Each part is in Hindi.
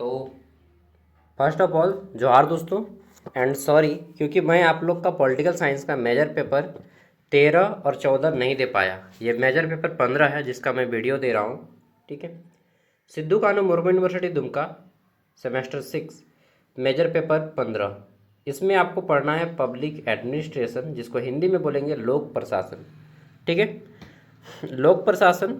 तो फर्स्ट ऑफ ऑल जोहार दोस्तों, एंड सॉरी क्योंकि मैं आप लोग का पॉलिटिकल साइंस का मेजर पेपर 13 और 14 नहीं दे पाया। ये मेजर पेपर 15 है जिसका मैं वीडियो दे रहा हूँ। ठीक है, Sidhu Kanhu Murmu university Dumka, semester 6, major paper 15। इसमें आपको पढ़ना है पब्लिक एडमिनिस्ट्रेशन, जिसको हिंदी में बोलेंगे लोक प्रशासन। ठीक है, लोक प्रशासन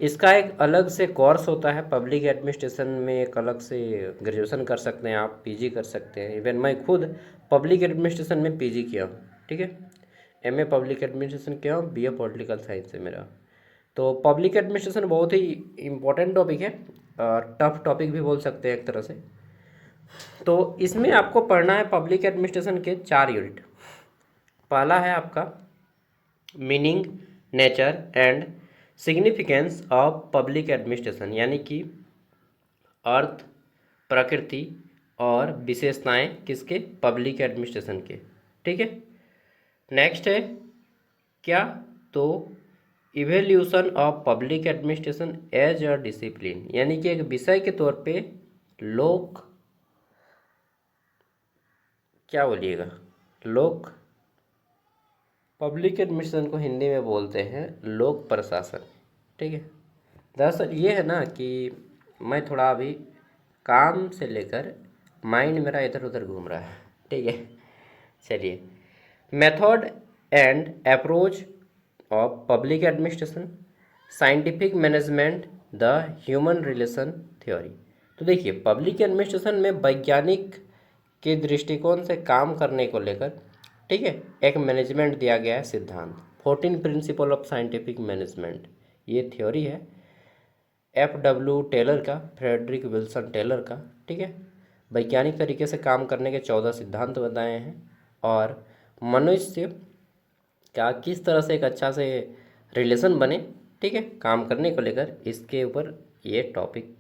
इसका एक अलग से कोर्स होता है। पब्लिक एडमिनिस्ट्रेशन में एक अलग से ग्रेजुएशन कर सकते हैं, आप पीजी कर सकते हैं। इवन मैं खुद पब्लिक एडमिनिस्ट्रेशन में पीजी किया हूँ। ठीक है, एमए पब्लिक एडमिनिस्ट्रेशन किया हूँ, बीए पॉलिटिकल साइंस है मेरा। तो पब्लिक एडमिनिस्ट्रेशन बहुत ही इम्पोर्टेंट टॉपिक है, टफ टॉपिक भी बोल सकते हैं एक तरह से। तो इसमें आपको पढ़ना है पब्लिक एडमिनिस्ट्रेशन के 4 यूनिट। पहला है आपका meaning, nature and significance of public administration, यानी कि अर्थ, प्रकृति और विशेषताएं किसके, पब्लिक एडमिनिस्ट्रेशन के। ठीक है, नेक्स्ट है क्या, तो evolution of public administration as a discipline, यानी कि एक विषय के तौर पे लोक, क्या बोलिएगा, लोक पब्लिक एडमिनिस्ट्रेशन को हिंदी में बोलते हैं लोक प्रशासन। ठीक है, दरअसल ये है ना कि मैं थोड़ा अभी काम से लेकर माइंड मेरा इधर उधर घूम रहा है। ठीक है, चलिए, method and approach of public administration, scientific management, the human relation theory. तो देखिए, पब्लिक एडमिनिस्ट्रेशन में वैज्ञानिक के दृष्टिकोण से काम करने को लेकर, ठीक है, एक मैनेजमेंट दिया गया है सिद्धांत, 14 प्रिंसिपल ऑफ साइंटिफिक मैनेजमेंट, ये थ्योरी है FW टेलर का, फ्रेडरिक विल्सन टेलर का। ठीक है, वैज्ञानिक तरीके से काम करने के 14 सिद्धांत बताए हैं, और मनुष्य का किस तरह से एक अच्छा से रिलेशन बने, ठीक है, काम करने को लेकर, इसके ऊपर ये टॉपिक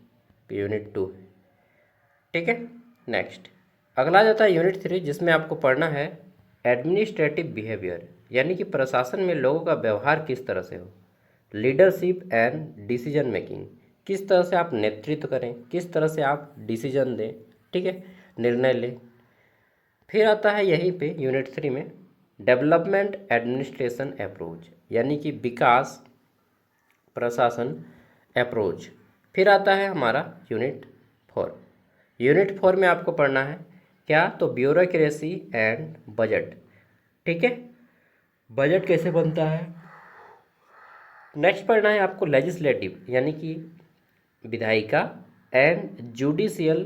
यूनिट 2 है। ठीक है, नेक्स्ट अगला जाता है यूनिट 3, जिसमें आपको पढ़ना है एडमिनिस्ट्रेटिव बिहेवियर, यानी कि प्रशासन में लोगों का व्यवहार किस तरह से हो, लीडरशिप एंड डिसीजन मेकिंग, किस तरह से आप नेतृत्व करें, किस तरह से आप डिसीजन दें, ठीक है, निर्णय लें। फिर आता है यहीं पे यूनिट 3 में डेवलपमेंट एडमिनिस्ट्रेशन अप्रोच, यानी कि विकास प्रशासन अप्रोच। फिर आता है हमारा यूनिट 4। यूनिट 4 में आपको पढ़ना है क्या, तो ब्यूरोक्रेसी एंड बजट। ठीक है, बजट कैसे बनता है। नेक्स्ट पढ़ना है आपको लेजिस्लेटिव, यानी कि विधायिका and judicial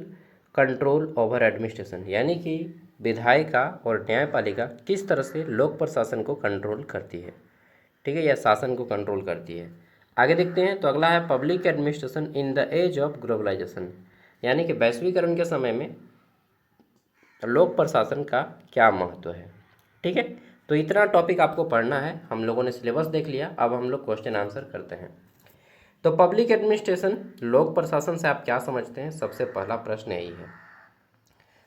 control over administration, यानी कि विधायिका और न्यायपालिका किस तरह से लोक प्रशासन को कंट्रोल करती है, ठीक है, या शासन को कंट्रोल करती है। आगे देखते हैं, तो अगला है public administration in the age of globalisation, यानी कि वैश्वीकरण के समय में लोक प्रशासन का क्या महत्व है। ठीक है, तो इतना टॉपिक आपको पढ़ना है। हम लोगों ने सिलेबस देख लिया, अब हम लोग क्वेश्चन आंसर करते हैं। तो पब्लिक एडमिनिस्ट्रेशन, लोक प्रशासन से आप क्या समझते हैं, सबसे पहला प्रश्न यही है।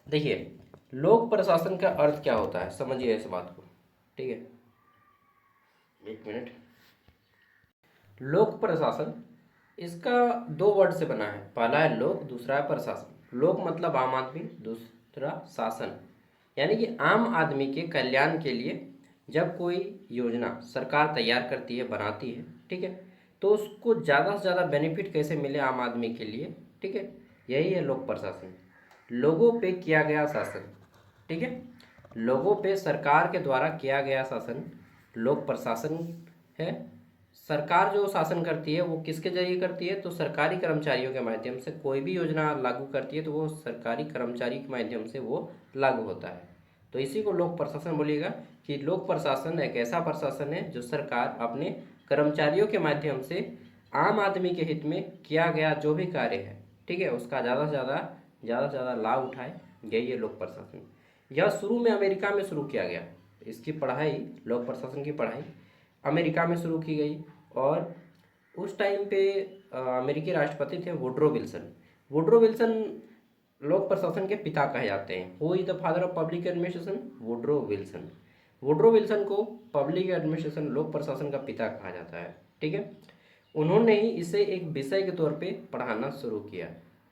देखिए, लोक प्रशासन का अर्थ क्या होता है, समझिए इस बात को। ठीक है, एक मिनट। लोक प्रशासन इसका 2 वर्ड से बना है, पहला है लोक, दूसरा है प्रशासन। लोक मतलब आम आदमी, दूसरा शासन, यानी कि आम आदमी के कल्याण के लिए जब कोई योजना सरकार तैयार करती है, बनाती है, ठीक है, तो उसको ज़्यादा से ज़्यादा बेनिफिट कैसे मिले आम आदमी के लिए, ठीक है, यही है लोक प्रशासन। लोगों पे किया गया शासन, ठीक है, लोगों पे सरकार के द्वारा किया गया शासन लोक प्रशासन है। सरकार जो शासन करती है वो किसके जरिए करती है, तो सरकारी कर्मचारियों के माध्यम से। कोई भी योजना लागू करती है तो वो सरकारी कर्मचारी के माध्यम से वो लागू होता है, तो इसी को लोक प्रशासन बोलिएगा। कि लोक प्रशासन एक ऐसा प्रशासन है जो सरकार अपने कर्मचारियों के माध्यम से आम आदमी के हित में किया गया जो भी कार्य है, ठीक है, उसका ज़्यादा लाभ उठाए, यही है लोक प्रशासन। यह शुरू में अमेरिका में शुरू किया गया, इसकी पढ़ाई, लोक प्रशासन की पढ़ाई अमेरिका में शुरू की गई, और उस टाइम पे अमेरिकी राष्ट्रपति थे वुड्रो विल्सन। वुड्रो विल्सन लोक प्रशासन के पिता कहे जाते हैं। Who is the father of public administration, Woodrow Wilson. Woodrow Wilson को पब्लिक एडमिनिस्ट्रेशन, लोक प्रशासन का पिता कहा जाता है। ठीक है, उन्होंने ही इसे एक विषय के तौर पे पढ़ाना शुरू किया,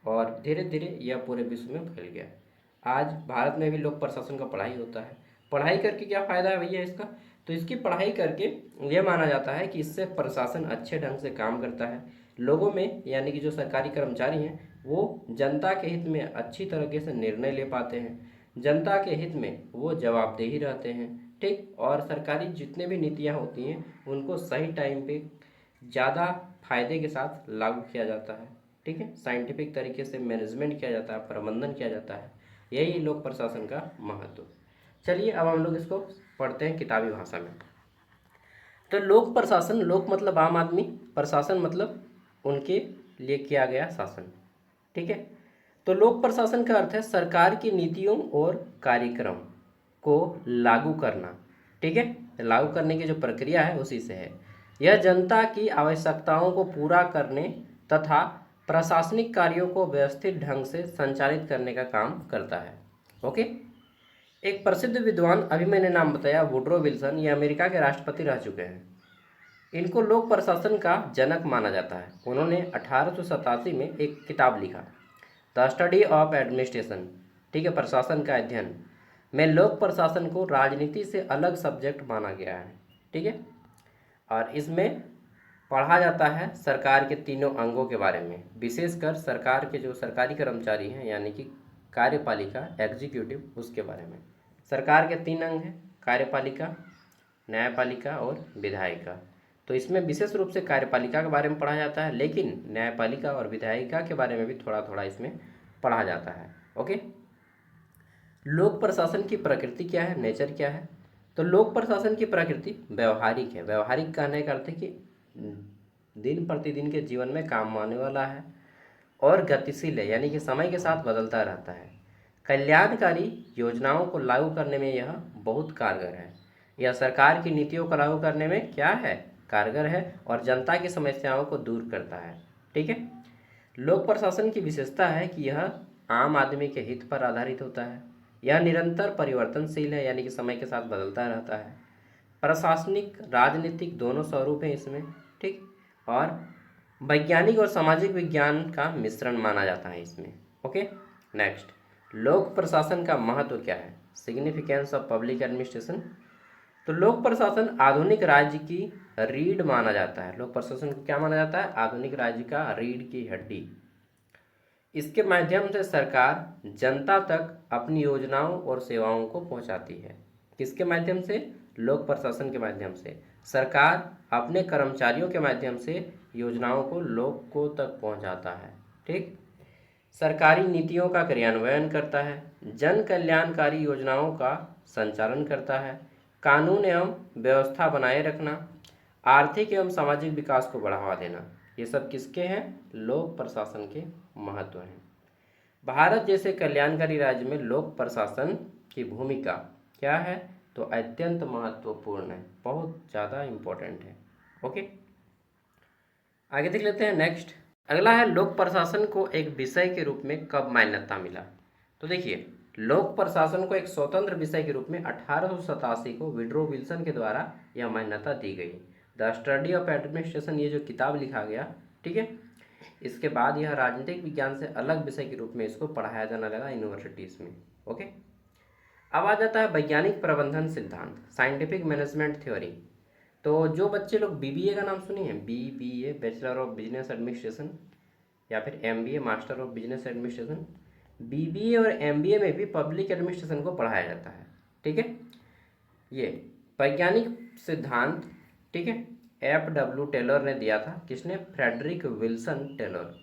और धीरे धीरे यह पूरे विश्व में फैल गया। आज भारत में भी लोक प्रशासन का पढ़ाई होता है। पढ़ाई करके क्या फ़ायदा है भैया इसका? तो इसकी पढ़ाई करके यह माना जाता है कि इससे प्रशासन अच्छे ढंग से काम करता है। लोगों में यानी कि जो सरकारी कर्मचारी हैं वो जनता के हित में अच्छी तरीके से निर्णय ले पाते हैं, जनता के हित में वो जवाबदेही रहते हैं, ठीक। और सरकारी जितने भी नीतियाँ होती हैं उनको सही टाइम पे ज़्यादा फायदे के साथ लागू किया जाता है, ठीक है। साइंटिफिक तरीके से मैनेजमेंट किया जाता है, प्रबंधन किया जाता है। यही लोक प्रशासन का महत्व। चलिए अब हम लोग इसको पढ़ते हैं किताबी भाषा में। तो लोक प्रशासन, लोक मतलब आम आदमी, प्रशासन मतलब उनके लिए किया गया शासन, ठीक है। तो लोक प्रशासन का अर्थ है सरकार की नीतियों और कार्यक्रम को लागू करना, ठीक है। लागू करने की जो प्रक्रिया है उसी से है। यह जनता की आवश्यकताओं को पूरा करने तथा प्रशासनिक कार्यों को व्यवस्थित ढंग से संचालित करने का काम करता है। ओके। एक प्रसिद्ध विद्वान, अभी मैंने नाम बताया, वुड्रो विल्सन, ये अमेरिका के राष्ट्रपति रह चुके हैं। इनको लोक प्रशासन का जनक माना जाता है। उन्होंने 1887 में एक किताब लिखा, द स्टडी ऑफ एडमिनिस्ट्रेशन, ठीक है, प्रशासन का अध्ययन में लोक प्रशासन को राजनीति से अलग सब्जेक्ट माना गया है, ठीक है। और इसमें पढ़ा जाता है सरकार के तीनों अंगों के बारे में, विशेषकर सरकार के जो सरकारी कर्मचारी हैं यानी कि कार्यपालिका, एग्जीक्यूटिव, उसके बारे में। सरकार के 3 अंग हैं, कार्यपालिका, न्यायपालिका और विधायिका। तो इसमें विशेष रूप से कार्यपालिका के बारे में पढ़ा जाता है, लेकिन न्यायपालिका और विधायिका के बारे में भी थोड़ा थोड़ा इसमें पढ़ा जाता है। ओके। लोक प्रशासन की प्रकृति क्या है, नेचर क्या है? तो लोक प्रशासन की प्रकृति व्यवहारिक है। व्यवहारिक कहने का अर्थ है कि दिन प्रतिदिन के जीवन में काम आने वाला है और गतिशील है, यानी कि समय के साथ बदलता रहता है। कल्याणकारी योजनाओं को लागू करने में यह बहुत कारगर है। यह सरकार की नीतियों को लागू करने में क्या है, कारगर है, और जनता की समस्याओं को दूर करता है, ठीक है। लोक प्रशासन की विशेषता है कि यह आम आदमी के हित पर आधारित होता है। यह निरंतर परिवर्तनशील है, यानी कि समय के साथ बदलता रहता है। प्रशासनिक, राजनीतिक दोनों स्वरूप हैं इसमें, ठीक। और वैज्ञानिक और सामाजिक विज्ञान का मिश्रण माना जाता है इसमें। ओके। नेक्स्ट, लोक प्रशासन का महत्व क्या है? Significance of public administration. तो लोक प्रशासन आधुनिक राज्य की रीढ़ माना जाता है। लोक प्रशासन को क्या माना जाता है? आधुनिक राज्य का रीढ़ की हड्डी। इसके माध्यम से सरकार जनता तक अपनी योजनाओं और सेवाओं को पहुंचाती है। किसके माध्यम से? लोक प्रशासन के माध्यम से। सरकार अपने कर्मचारियों के माध्यम से योजनाओं को लोगों तक पहुंचाता है, ठीक। सरकारी नीतियों का क्रियान्वयन करता है, जन कल्याणकारी योजनाओं का संचालन करता है, कानून एवं व्यवस्था बनाए रखना, आर्थिक एवं सामाजिक विकास को बढ़ावा देना, ये सब किसके हैं? लोक प्रशासन के महत्व हैं। भारत जैसे कल्याणकारी राज्य में लोक प्रशासन की भूमिका क्या है? तो अत्यंत महत्वपूर्ण है, बहुत ज़्यादा इम्पोर्टेंट है। ओके, आगे देख लेते हैं। नेक्स्ट, अगला है लोक प्रशासन को एक विषय के रूप में कब मान्यता मिला? तो देखिए, लोक प्रशासन को एक स्वतंत्र विषय के रूप में 1887 को वुड्रो विल्सन के द्वारा यह मान्यता दी गई। द स्टडी ऑफ एडमिनिस्ट्रेशन, ये जो किताब लिखा गया, ठीक है, इसके बाद यह राजनीतिक विज्ञान से अलग विषय के रूप में इसको पढ़ाया जाने लगा यूनिवर्सिटीज़ में। ओके, अब आ जाता है वैज्ञानिक प्रबंधन सिद्धांत, साइंटिफिक मैनेजमेंट थ्योरी। तो जो बच्चे लोग बीबीए का नाम सुने हैं, BBA, bachelor of business administration, या फिर MBA, master of business administration, BBA और एमबीए में भी पब्लिक एडमिनिस्ट्रेशन को पढ़ाया जाता है, ठीक है। ये वैज्ञानिक सिद्धांत, ठीक है, एफ.डब्ल्यू. टेलर ने दिया था। किसने? Frederick Wilson Taylor.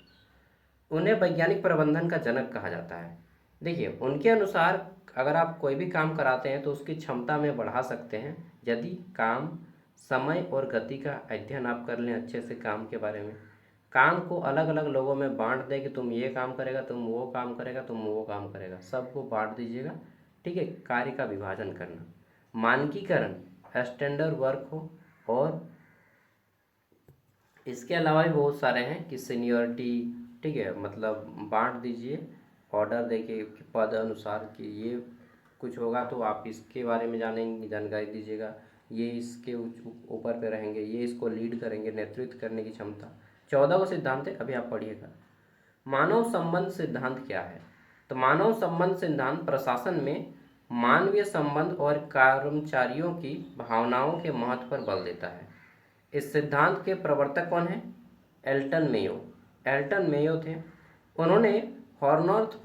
उन्हें वैज्ञानिक प्रबंधन का जनक कहा जाता है। देखिए, उनके अनुसार अगर आप कोई भी काम कराते हैं तो उसकी क्षमता में बढ़ा सकते हैं यदि काम, समय और गति का अध्ययन आप कर लें अच्छे से काम के बारे में। काम को अलग अलग लोगों में बांट दें कि तुम ये काम करेगा, तुम वो काम करेगा, तुम वो काम करेगा, सबको बांट दीजिएगा, ठीक है। कार्य का विभाजन करना, मानकीकरण, स्टैंडर्ड वर्क हो, और इसके अलावा भी बहुत सारे हैं कि सीनियरिटी, ठीक है, मतलब बांट दीजिए, ऑर्डर देके पद अनुसार कि ये कुछ होगा तो आप इसके बारे में जानेंगे, जानकारी दीजिएगा, ये इसके ऊपर पे रहेंगे, ये इसको लीड करेंगे, नेतृत्व करने की क्षमता। 14 को सिद्धांत है, अभी आप पढ़िएगा। मानव संबंध सिद्धांत क्या है? तो मानव संबंध सिद्धांत प्रशासन में मानवीय संबंध और कर्मचारियों की भावनाओं के महत्व पर बल देता है। इस सिद्धांत के प्रवर्तक कौन है? Elton Mayo. एल्टन मेयो थे। उन्होंने हॉर्नर्थ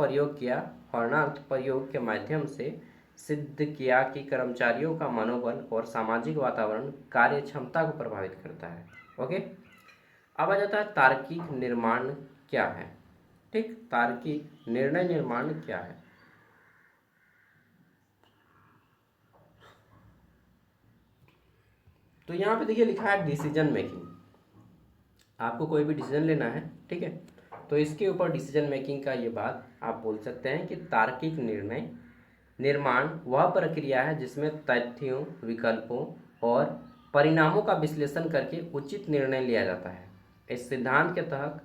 प्रयोग के माध्यम से सिद्ध किया कि कर्मचारियों का मनोबल और सामाजिक वातावरण कार्य क्षमता को प्रभावित करता है। ओके, अब आ जाता है तार्किक निर्माण क्या है। ठीक, तार्किक निर्णय निर्माण क्या है? तो यहाँ पे देखिए लिखा है डिसीजन मेकिंग। आपको कोई भी डिसीजन लेना है, ठीक है, तो इसके ऊपर डिसीजन मेकिंग का ये बात आप बोल सकते हैं कि तार्किक निर्णय निर्माण वह प्रक्रिया है जिसमें तथ्यों, विकल्पों और परिणामों का विश्लेषण करके उचित निर्णय लिया जाता है। इस सिद्धांत के तहत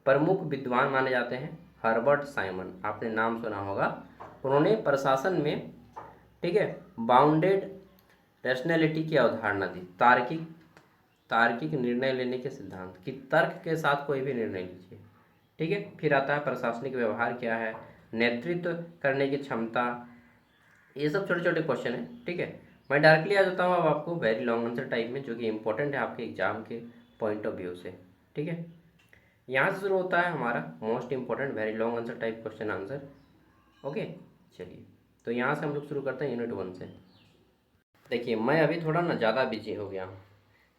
प्रमुख विद्वान माने जाते हैं हर्बर्ट साइमन, आपने नाम सुना होगा। उन्होंने प्रशासन में, ठीक है, बाउंडेड रैशनैलिटी की अवधारणा दी। तार्किक निर्णय लेने के सिद्धांत कि तर्क के साथ कोई भी निर्णय लीजिए, ठीक है। फिर आता है प्रशासनिक व्यवहार क्या है, नेतृत्व करने की क्षमता, ये सब छोटे छोटे क्वेश्चन हैं, ठीक है। मैं डायरेक्टली आ जाता हूँ अब आपको वेरी लॉन्ग आंसर टाइप में, जो कि इंपॉर्टेंट है आपके एग्जाम के पॉइंट ऑफ व्यू से, ठीक है। यहाँ से शुरू होता है हमारा most important very long answer type question answer. Okay, चलिए, तो यहाँ से हम लोग शुरू करते हैं यूनिट 1 से। देखिए, मैं अभी थोड़ा ना ज़्यादा बिजी हो गया हूँ,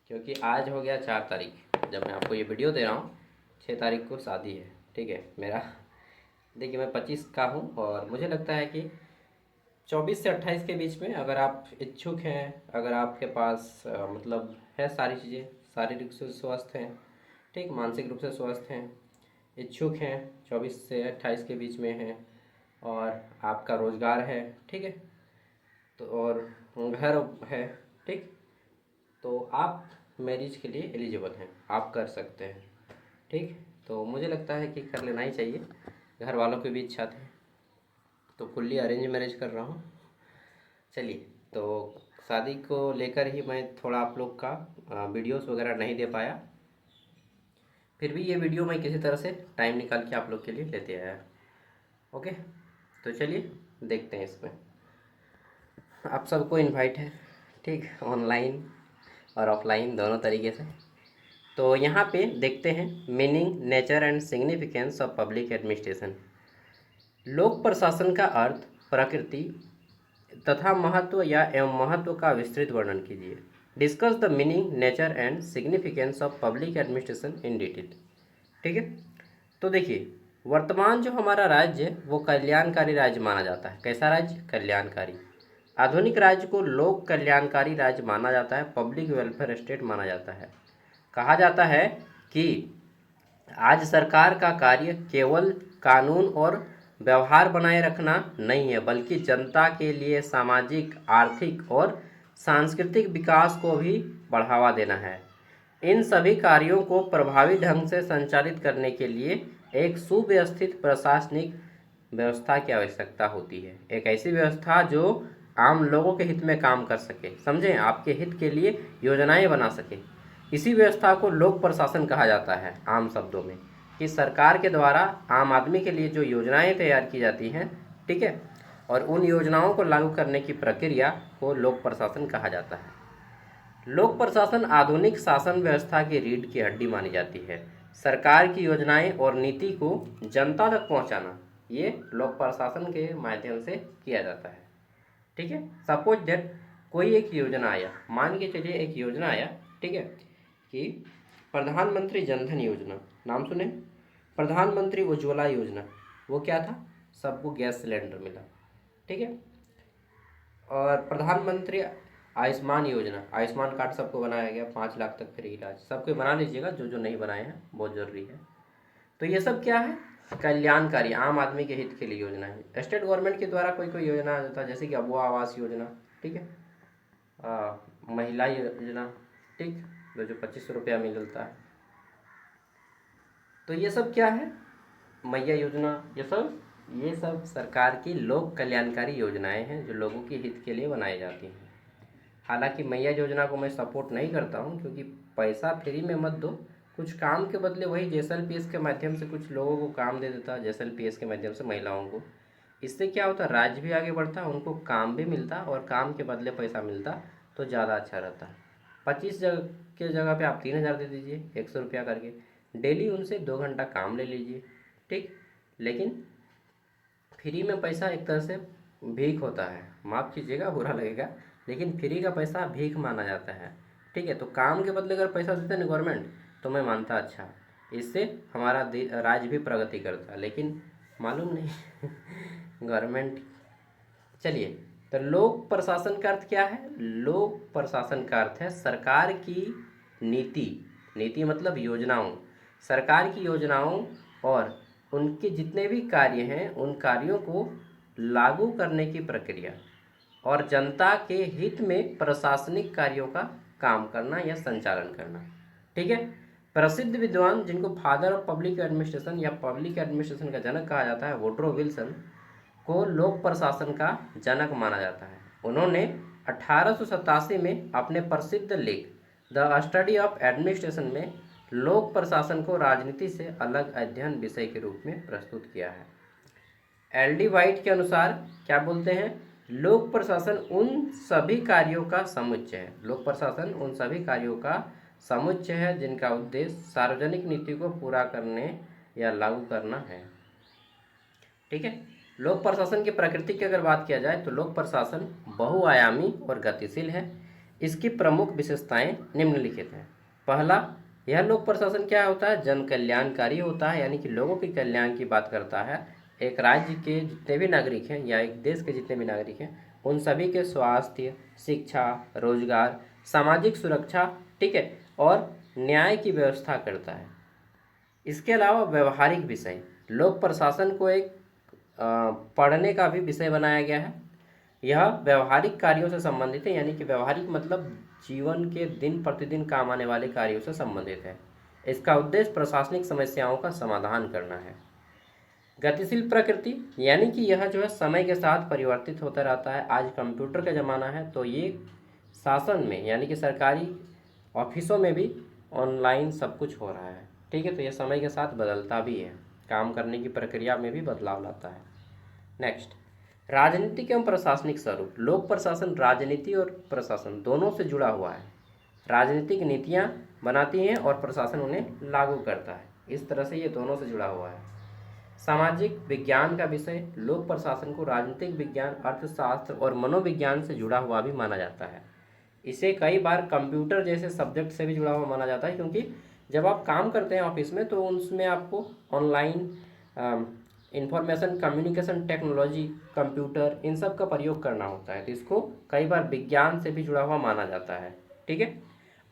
क्योंकि आज हो गया 4 तारीख जब मैं आपको ये वीडियो दे रहा हूँ। 6 तारीख को शादी है, ठीक है मेरा। देखिए, मैं 25 का हूँ और मुझे लगता है कि 24 से 28 के बीच में अगर आप इच्छुक हैं, अगर आपके पास मतलब है सारी चीज़ें, शारीरिक से स्वस्थ हैं, ठीक, मानसिक रूप से स्वस्थ हैं, इच्छुक हैं, 24 से 28 के बीच में हैं, और आपका रोज़गार है, ठीक है, तो और घर है, ठीक, तो आप मैरिज के लिए एलिजिबल हैं, आप कर सकते हैं, ठीक। तो मुझे लगता है कि कर लेना ही चाहिए, घर वालों की भी इच्छा थी, तो फुल्ली अरेंज मैरिज कर रहा हूँ। चलिए, तो शादी को लेकर ही मैं थोड़ा आप लोग का वीडियोस वगैरह नहीं दे पाया, फिर भी ये वीडियो मैं किसी तरह से टाइम निकाल के आप लोग के लिए लेते आया। ओके, तो चलिए देखते हैं इसमें। आप सबको इनवाइट है, ठीक, ऑनलाइन और ऑफलाइन दोनों तरीके से। तो यहाँ पे देखते हैं meaning, nature and significance of public administration. लोक प्रशासन का अर्थ, प्रकृति तथा महत्व या एवं महत्व का विस्तृत वर्णन कीजिए। Discuss the meaning, nature and significance of public administration in detail, ठीक है। तो देखिए, वर्तमान जो हमारा राज्य है वो कल्याणकारी राज्य माना जाता है। कैसा राज्य? कल्याणकारी। आधुनिक राज्य को लोक कल्याणकारी राज्य माना जाता है, पब्लिक वेलफेयर स्टेट माना जाता है। कहा जाता है कि आज सरकार का कार्य केवल कानून और व्यवहार बनाए रखना नहीं है, बल्कि जनता के लिए सामाजिक, आर्थिक और सांस्कृतिक विकास को भी बढ़ावा देना है। इन सभी कार्यों को प्रभावी ढंग से संचालित करने के लिए एक सुव्यवस्थित प्रशासनिक व्यवस्था की आवश्यकता होती है। एक ऐसी व्यवस्था जो आम लोगों के हित में काम कर सके, समझें, आपके हित के लिए योजनाएं बना सके। इसी व्यवस्था को लोक प्रशासन कहा जाता है आम शब्दों में, कि सरकार के द्वारा आम आदमी के लिए जो योजनाएं तैयार की जाती हैं, ठीक है, और उन योजनाओं को लागू करने की प्रक्रिया को लोक प्रशासन कहा जाता है। लोक प्रशासन आधुनिक शासन व्यवस्था की रीढ़ की हड्डी मानी जाती है। सरकार की योजनाएं और नीति को जनता तक पहुंचाना, ये लोक प्रशासन के माध्यम से किया जाता है, ठीक है। सपोज दैट कोई एक योजना आया, मान के चलिए एक योजना आया, ठीक है, कि प्रधानमंत्री जनधन योजना, नाम सुने, प्रधानमंत्री उज्ज्वला योजना। वो क्या था? सबको गैस सिलेंडर मिला, ठीक है। और प्रधानमंत्री आयुष्मान योजना, आयुष्मान कार्ड सबको बनाया गया, 5 लाख तक फ्री इलाज। सबको बना लीजिएगा, जो जो नहीं बनाए हैं, बहुत ज़रूरी है। तो ये सब क्या है? कल्याणकारी, आम आदमी के हित के लिए योजना है। स्टेट गवर्नमेंट के द्वारा कोई कोई योजना आ जाता है, जैसे कि अबुआ आवास योजना, ठीक है, महिला योजना, ठीक, जो 2500 रुपया मिलता है। तो ये सब क्या है? मैया योजना, ये सब सरकार की लोक कल्याणकारी योजनाएं हैं जो लोगों के हित के लिए बनाई जाती हैं। हालांकि मैया योजना को मैं सपोर्ट नहीं करता हूं, क्योंकि पैसा फ्री में मत दो, कुछ काम के बदले वही जेएसएलपीएस के माध्यम से कुछ लोगों को काम दे देता, जेएसएलपीएस के माध्यम से महिलाओं को। इससे क्या होता, राज्य भी आगे बढ़ता, उनको काम भी मिलता और काम के बदले पैसा मिलता, तो ज़्यादा अच्छा रहता। 25 के जगह पे आप 3000 दे दीजिए, 100 रुपया करके, डेली उनसे 2 घंटा काम ले लीजिए, ठीक। लेकिन फ्री में पैसा एक तरह से भीख होता है, माफ़ कीजिएगा बुरा लगेगा, लेकिन फ्री का पैसा भीख माना जाता है, ठीक है। तो काम के बदले अगर पैसा देते ना गवर्नमेंट, तो मैं मानता अच्छा, इससे हमारा राज्य भी प्रगति करता, लेकिन मालूम नहीं गवर्नमेंट। चलिए, तो लोक प्रशासन का अर्थ क्या है? लोक प्रशासन का अर्थ है सरकार की नीति, नीति मतलब योजनाओं, सरकार की योजनाओं और उनके जितने भी कार्य हैं उन कार्यों को लागू करने की प्रक्रिया और जनता के हित में प्रशासनिक कार्यों का काम करना या संचालन करना, ठीक है। प्रसिद्ध विद्वान जिनको फादर ऑफ पब्लिक एडमिनिस्ट्रेशन या पब्लिक एडमिनिस्ट्रेशन का जनक कहा जाता है, वुड्रो विल्सन को लोक प्रशासन का जनक माना जाता है। उन्होंने 1887 में अपने प्रसिद्ध लेख द स्टडी ऑफ एडमिनिस्ट्रेशन में लोक प्रशासन को राजनीति से अलग अध्ययन विषय के रूप में प्रस्तुत किया है। एल.डी. वाइट के अनुसार क्या बोलते हैं? लोक प्रशासन उन सभी कार्यों का समुच्चय है, लोक प्रशासन उन सभी कार्यों का समुच्चय है जिनका उद्देश्य सार्वजनिक नीति को पूरा करने या लागू करना है, ठीक है। लोक प्रशासन की प्रकृति की अगर बात किया जाए तो लोक प्रशासन बहुआयामी और गतिशील है। इसकी प्रमुख विशेषताएं निम्नलिखित हैं। पहला, यह लोक प्रशासन क्या होता है? जन कल्याणकारी होता है, यानी कि लोगों के कल्याण की बात करता है। एक राज्य के जितने भी नागरिक हैं या एक देश के जितने भी नागरिक हैं उन सभी के स्वास्थ्य, शिक्षा, रोजगार, सामाजिक सुरक्षा, ठीक है, और न्याय की व्यवस्था करता है। इसके अलावा व्यवहारिक विषय, लोक प्रशासन को एक पढ़ने का भी विषय बनाया गया है। यह व्यवहारिक कार्यों से संबंधित है, यानी कि व्यवहारिक मतलब जीवन के दिन प्रतिदिन काम आने वाले कार्यों से संबंधित है। इसका उद्देश्य प्रशासनिक समस्याओं का समाधान करना है। गतिशील प्रकृति, यानी कि यह जो है समय के साथ परिवर्तित होता रहता है। आज कंप्यूटर का ज़माना है तो ये शासन में यानी कि सरकारी ऑफिसों में भी ऑनलाइन सब कुछ हो रहा है, ठीक है। तो यह समय के साथ बदलता भी है, काम करने की प्रक्रिया में भी बदलाव लाता है। नेक्स्ट, राजनीतिक एवं प्रशासनिक स्वरूप। लोक प्रशासन राजनीति और प्रशासन दोनों से जुड़ा हुआ है। राजनीतिक नीतियाँ बनाती हैं और प्रशासन उन्हें लागू करता है। इस तरह से ये दोनों से जुड़ा हुआ है। सामाजिक विज्ञान का विषय, लोक प्रशासन को राजनीतिक विज्ञान, अर्थशास्त्र और मनोविज्ञान से जुड़ा हुआ भी माना जाता है। इसे कई बार कंप्यूटर जैसे सब्जेक्ट से भी जुड़ा हुआ माना जाता है, क्योंकि जब आप काम करते हैं ऑफिस में तो उसमें आपको online information communication technology, computer, इन सब का प्रयोग करना होता है। तो इसको कई बार विज्ञान से भी जुड़ा हुआ माना जाता है, ठीक है।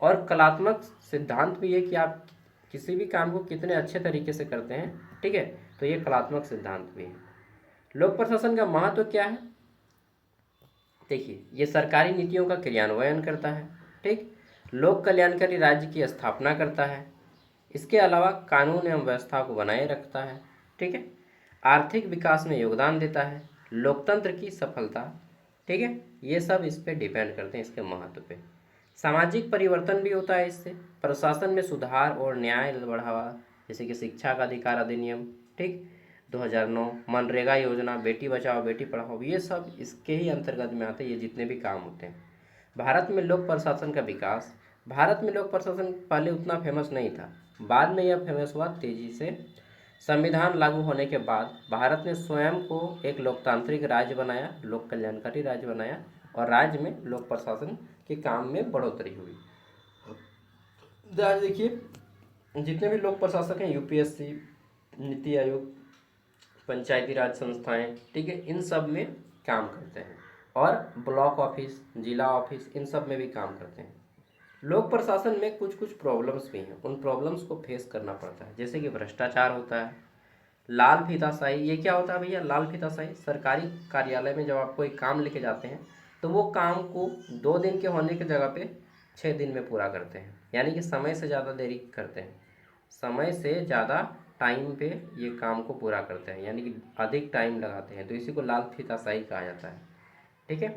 और कलात्मक सिद्धांत भी है कि आप किसी भी काम को कितने अच्छे तरीके से करते हैं, ठीक है। तो ये कलात्मक सिद्धांत भी है। लोक प्रशासन का महत्व क्या है? देखिए, ये सरकारी नीतियों का क्रियान्वयन करता है, ठीक, लोक कल्याणकारी राज्य की स्थापना करता है, इसके अलावा कानून एवं व्यवस्था को बनाए रखता है, ठीक है, आर्थिक विकास में योगदान देता है, लोकतंत्र की सफलता, ठीक है, ये सब इस पे डिपेंड करते हैं, इसके महत्व पे। सामाजिक परिवर्तन भी होता है इससे, प्रशासन में सुधार और न्याय बढ़ावा, जैसे कि शिक्षा का अधिकार अधिनियम, ठीक, 2009, मनरेगा योजना, बेटी बचाओ बेटी पढ़ाओ, ये सब इसके ही अंतर्गत में आते हैं, ये जितने भी काम होते हैं। भारत में लोक प्रशासन का विकास। भारत में लोक प्रशासन पहले उतना फेमस नहीं था, बाद में यह फेमस हुआ तेजी से। संविधान लागू होने के बाद भारत ने स्वयं को एक लोकतांत्रिक राज्य बनाया, लोक कल्याणकारी राज्य बनाया, और राज्य में लोक प्रशासन के काम में बढ़ोतरी हुई। देखिए, जितने भी लोक प्रशासक हैं, यूपीएससी, नीति आयोग, पंचायती राज संस्थाएं, ठीक है, इन सब में काम करते हैं, और ब्लॉक ऑफिस, जिला ऑफिस, इन सब में भी काम करते हैं। लोक प्रशासन में कुछ कुछ प्रॉब्लम्स भी हैं, उन प्रॉब्लम्स को फेस करना पड़ता है, जैसे कि भ्रष्टाचार होता है, लाल फीताशाही। ये क्या होता है भैया? लाल फीताशाही, सरकारी कार्यालय में जब आप कोई काम लेके जाते हैं तो वो काम को 2 दिन के होने की जगह पे 6 दिन में पूरा करते हैं, यानी कि समय से ज़्यादा देरी करते हैं, समय से ज़्यादा टाइम पे ये काम को पूरा करते हैं, यानी कि अधिक टाइम लगाते हैं, तो इसी को लाल फीताशाही कहा जाता है, ठीक है।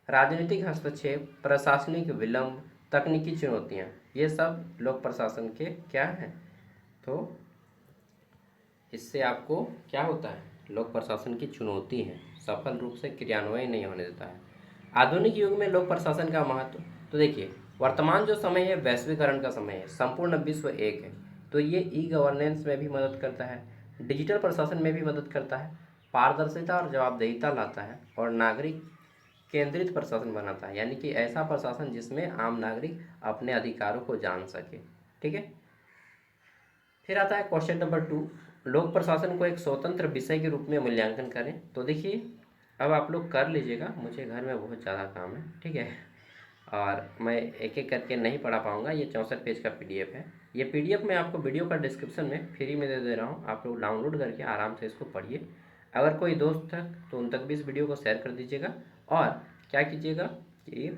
राजनीतिक हस्तक्षेप, प्रशासनिक विलंब, तकनीकी चुनौतियाँ, ये सब लोक प्रशासन के क्या हैं। तो इससे आपको क्या होता है, लोक प्रशासन की चुनौती है, सफल रूप से क्रियान्वयन नहीं होने देता है। आधुनिक युग में लोक प्रशासन का महत्व, तो देखिए वर्तमान जो समय है वैश्वीकरण का समय है, संपूर्ण विश्व एक है, तो ये ई गवर्नेंस में भी मदद करता है, डिजिटल प्रशासन में भी मदद करता है, पारदर्शिता और जवाबदेहिता लाता है, और नागरिक केंद्रित प्रशासन बनाता है, यानी कि ऐसा प्रशासन जिसमें आम नागरिक अपने अधिकारों को जान सके। ठीक है। फिर आता है क्वेश्चन नंबर 2, लोक प्रशासन को एक स्वतंत्र विषय के रूप में मूल्यांकन करें। तो देखिए अब आप लोग कर लीजिएगा, मुझे घर में बहुत ज़्यादा काम है, ठीक है, और मैं एक एक करके नहीं पढ़ा पाऊँगा। ये 64 पेज का पीडीएफ है। ये पीडीएफ मैं आपको वीडियो का डिस्क्रिप्शन में फ्री में दे रहा हूँ, आप लोग डाउनलोड करके आराम से इसको पढ़िए। अगर कोई दोस्त तक तो उन तक भी इस वीडियो को शेयर कर दीजिएगा, और क्या कीजिएगा कि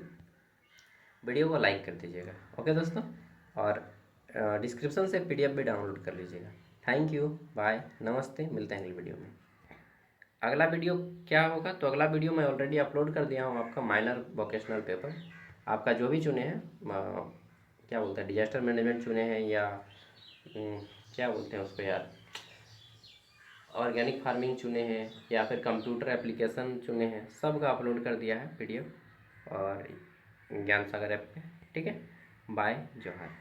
वीडियो को लाइक कर दीजिएगा। ओके दोस्तों, और डिस्क्रिप्शन से पीडीएफ भी डाउनलोड कर लीजिएगा। थैंक यू, बाय, नमस्ते, मिलते हैं अगली वीडियो में। अगला वीडियो क्या होगा, तो अगला वीडियो मैं ऑलरेडी अपलोड कर दिया हूँ, आपका माइनर वोकेशनल पेपर, आपका जो भी चुने हैं, क्या बोलते हैं, डिजास्टर मैनेजमेंट चुने हैं, या क्या बोलते हैं उसको यार, ऑर्गेनिक फार्मिंग चुने हैं, या फिर कंप्यूटर एप्लीकेशन चुने हैं, सब का अपलोड कर दिया है पीडीएफ और ज्ञान सागर ऐप पे। ठीक है, बाय, जोहार।